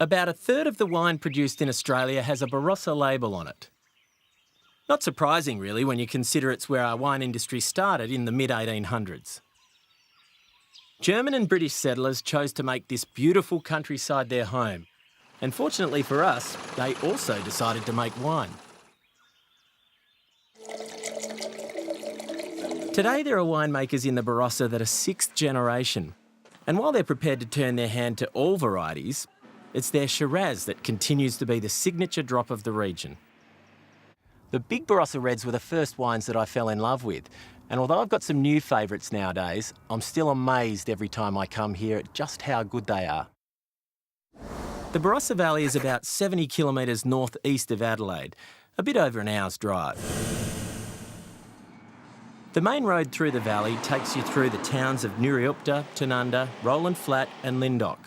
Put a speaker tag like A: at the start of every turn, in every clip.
A: About a third of the wine produced in Australia has a Barossa label on it. Not surprising, really, when you consider it's where our wine industry started in the mid-1800s. German and British settlers chose to make this beautiful countryside their home. And fortunately for us, they also decided to make wine. Today there are winemakers in the Barossa that are sixth generation. And while they're prepared to turn their hand to all varieties, it's their Shiraz that continues to be the signature drop of the region. The big Barossa Reds were the first wines that I fell in love with. And although I've got some new favourites nowadays, I'm still amazed every time I come here at just how good they are. The Barossa Valley is about 70 kilometres north-east of Adelaide, a bit over an hour's drive. The main road through the valley takes you through the towns of Nuriupta, Tanunda, Roland Flat and Lyndoch.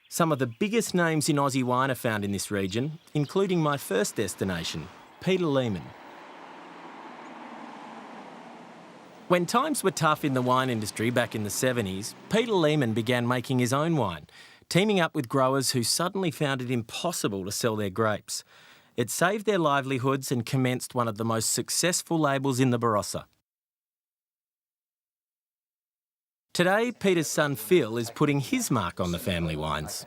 A: Some of the biggest names in Aussie wine are found in this region, including my first destination, Peter Lehmann. When times were tough in the wine industry back in the 70s, Peter Lehmann began making his own wine, teaming up with growers who suddenly found it impossible to sell their grapes. It saved their livelihoods and commenced one of the most successful labels in the Barossa. Today, Peter's son Phil is putting his mark on the family wines.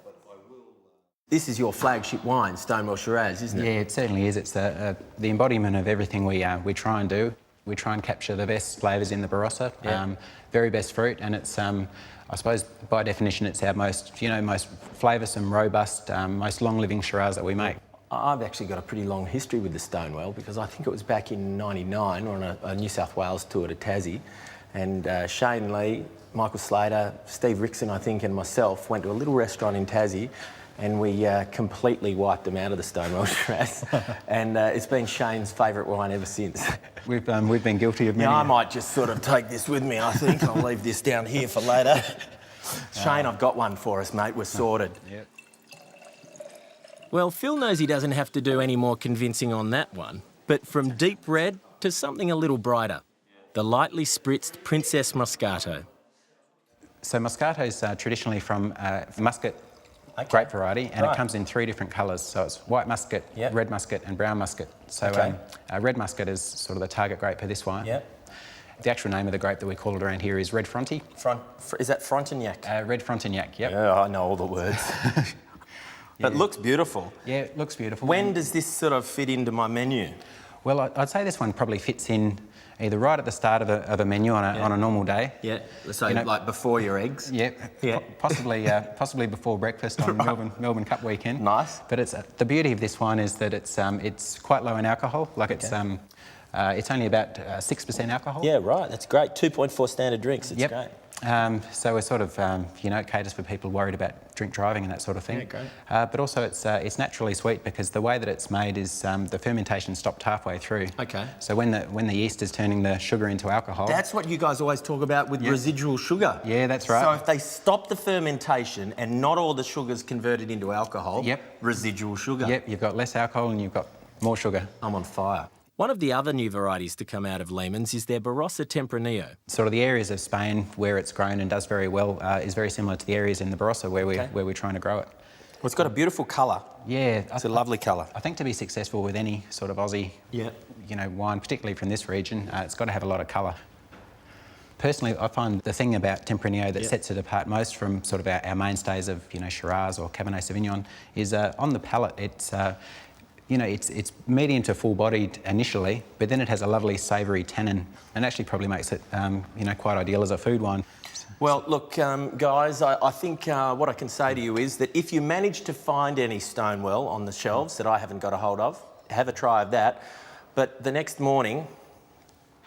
A: This is your flagship wine, Stonewall Shiraz, isn't it?
B: Yeah, it certainly is. It's the embodiment of everything we try and do. We try and capture the best flavours in the Barossa, very best fruit, and it's, I suppose, by definition, it's our most flavoursome, robust, most long-living Shiraz that we make.
A: I've actually got a pretty long history with the Stonewall because I think it was back in '99 on a New South Wales tour to Tassie, and Shane Lee, Michael Slater, Steve Rickson, I think, and myself went to a little restaurant in Tassie, and we completely wiped them out of the Stonewall Shiraz, and it's been Shane's favourite wine ever since.
B: We've been guilty of many.
A: Yeah, I might just sort of take this with me, I think. I'll leave this down here for later. Shane, I've got one for us, mate. We're sorted.
B: Yep.
A: Well, Phil knows he doesn't have to do any more convincing on that one, but from deep red to something a little brighter, the lightly spritzed Princess Moscato.
B: So Moscato is traditionally from Muscat grape variety, and it comes in three different colours. So it's white Muscat, red Muscat and brown Muscat. So red Muscat is sort of the target grape for this wine. Yep. The actual name of the grape that we call it around here is Red Fronty.
A: Is that Frontignac?
B: Red Frontignac, yep.
A: Yeah, I know all the words. But it looks beautiful.
B: Yeah, it looks beautiful.
A: When does this sort of fit into my menu?
B: Well, I'd say this one probably fits in either right at the start of a menu on a normal day.
A: Yeah, so like before your eggs?
B: Yeah. Possibly before breakfast on Melbourne Cup weekend.
A: Nice.
B: But it's the beauty of this wine is that it's quite low in alcohol. Like it's only about 6% alcohol.
A: Yeah, right. That's great. 2.4 standard drinks. It's great.
B: So we're sort of, it caters for people worried about drink driving and that sort of thing.
A: Yeah, great.
B: But also it's naturally sweet because the way that it's made is the fermentation stopped halfway through.
A: Okay.
B: So when the yeast is turning the sugar into alcohol.
A: That's what you guys always talk about with residual sugar.
B: Yeah, that's right.
A: So if they stop the fermentation and not all the sugar's converted into alcohol, residual sugar.
B: Yep, you've got less alcohol and you've got more sugar.
A: I'm on fire. One of the other new varieties to come out of Lehmann's is their Barossa Tempranillo.
B: Sort of the areas of Spain where it's grown and does very well is very similar to the areas in the Barossa where we're trying to grow it.
A: Well, it's got a beautiful colour.
B: Yeah.
A: It's a lovely colour.
B: I think to be successful with any sort of Aussie wine, particularly from this region, it's got to have a lot of colour. Personally, I find the thing about Tempranillo that sets it apart most from sort of our mainstays of Shiraz or Cabernet Sauvignon is on the palate it's medium to full-bodied initially, but then it has a lovely savoury tannin and actually probably makes it, quite ideal as a food wine.
A: Well, look, guys, I think what I can say to you is that if you manage to find any Stonewall on the shelves that I haven't got a hold of, have a try of that. But the next morning,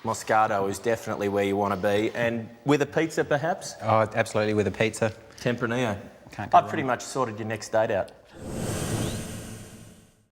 A: Moscato is definitely where you want to be. And with a pizza, perhaps?
B: Oh, absolutely, with a pizza.
A: Tempranillo.
B: Can't go
A: I've
B: wrong.
A: pretty much sorted your next date out.